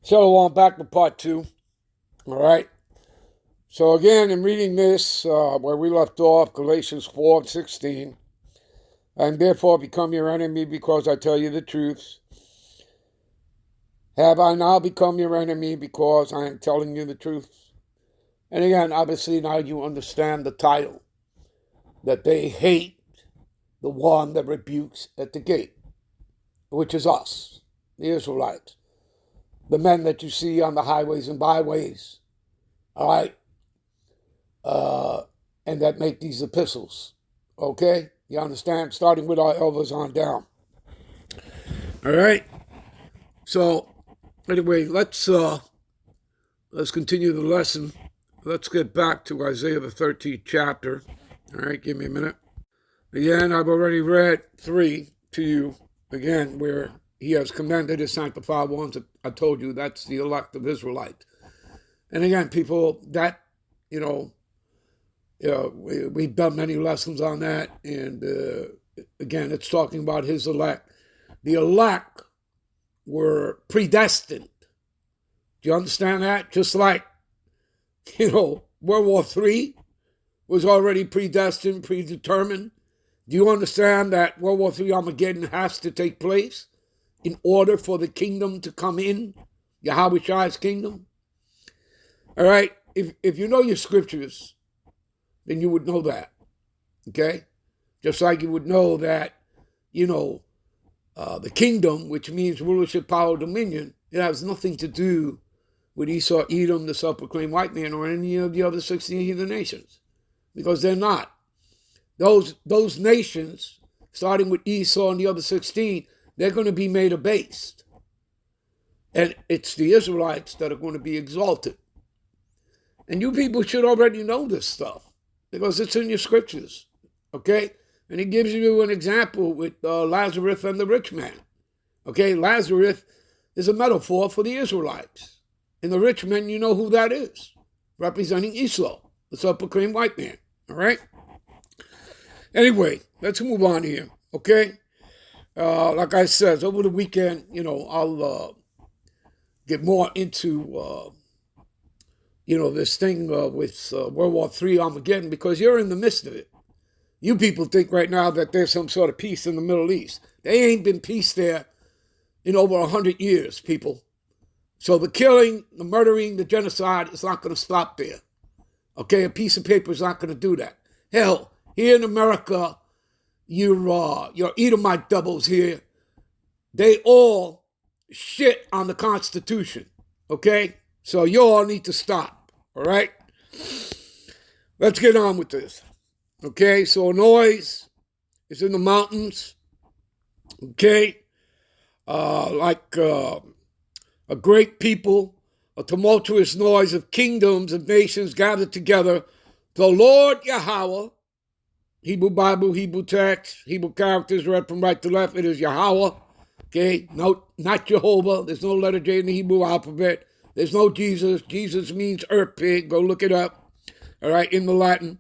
So on back to part 2. All right. So again, in reading this, where we left off, Galatians 4:16, and therefore become your enemy because I tell you the truth. Have I now become your enemy because I am telling you the truth? And again, obviously now you understand the title, that they hate the one that rebukes at the gate, which is us, the Israelites, the men that you see on the highways and byways, all right, and that make these epistles, okay? You understand? Starting with our elders on down. All right? So, anyway, let's continue the lesson. Let's get back to Isaiah the 13th chapter. All right, give me a minute. Again, I've already read 3 to you, again, where he has commended his sanctified ones. I told you that's the elect of Israelites. And again, people, that, we've done many lessons on that. And again, it's talking about his elect. The elect were predestined. Do you understand that? Just like, World War III was already predestined, predetermined. Do you understand that World War III Armageddon has to take place in order for the kingdom to come in, Yahweh Shai's kingdom? All right, if you know your scriptures, then you would know that, okay? Just like you would know that, the kingdom, which means rulership, power, dominion, it has nothing to do with Esau, Edom, the self-proclaimed white man, or any of the other 16 heathen nations, because they're not. Those nations, starting with Esau and the other 16, they're going to be made abased. And it's the Israelites that are going to be exalted. And you people should already know this stuff because it's in your scriptures, okay? And he gives you an example with Lazarus and the rich man, okay? Lazarus is a metaphor for the Israelites. And the rich man, you know who that is, representing Esau, the self-proclaimed white man, all right? Anyway, let's move on here, okay? Like I said, over the weekend, I'll get more into this thing with World War III Armageddon, because you're in the midst of it. You people think right now that there's some sort of peace in the Middle East. There ain't been peace there in over 100 years, people. So the killing, the murdering, the genocide is not going to stop there. Okay, a piece of paper is not going to do that. Hell, here in America, your Edomite doubles here, they all shit on the Constitution, okay? So you all need to stop, all right? Let's get on with this, okay? So noise is in the mountains, okay? Like a great people, a tumultuous noise of kingdoms of nations gathered together. The Lord Yahweh, Hebrew Bible, Hebrew text, Hebrew characters read from right to left. It is Yahweh, okay? No, not Jehovah. There's no letter J in the Hebrew alphabet. There's no Jesus. Jesus means earth pig. Go look it up, all right, in the Latin.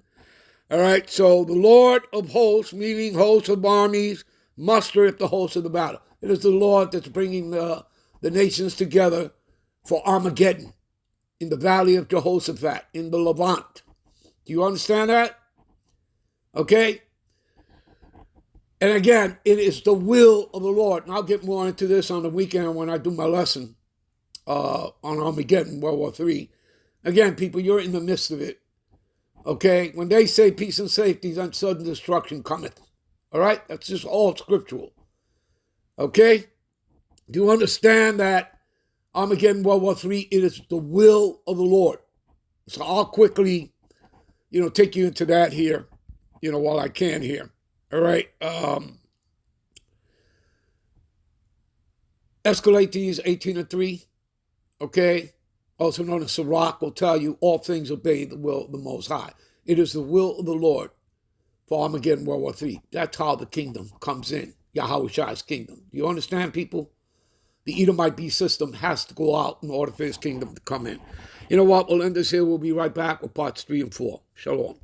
All right, so the Lord of hosts, meaning hosts of armies, mustereth the hosts of the battle. It is the Lord that's bringing the nations together for Armageddon in the valley of Jehoshaphat, in the Levant. Do you understand that? Okay? And again, it is the will of the Lord. And I'll get more into this on the weekend when I do my lesson on Armageddon, World War III. Again, people, you're in the midst of it. Okay? When they say peace and safety, then sudden destruction cometh. All right? That's just all scriptural. Okay? Do you understand that Armageddon, World War III, it is the will of the Lord? So I'll quickly, take you into that here, while I can here. All right? Escalate these 18:3, okay? Also known as Sirach, will tell you all things obey the will of the Most High. It is the will of the Lord for Armageddon, World War III. That's how the kingdom comes in, Yahweh Shai's kingdom. Do you understand, people? The Edomite beast system has to go out in order for his kingdom to come in. You know what? We'll end this here. We'll be right back with parts 3 and 4. Shalom.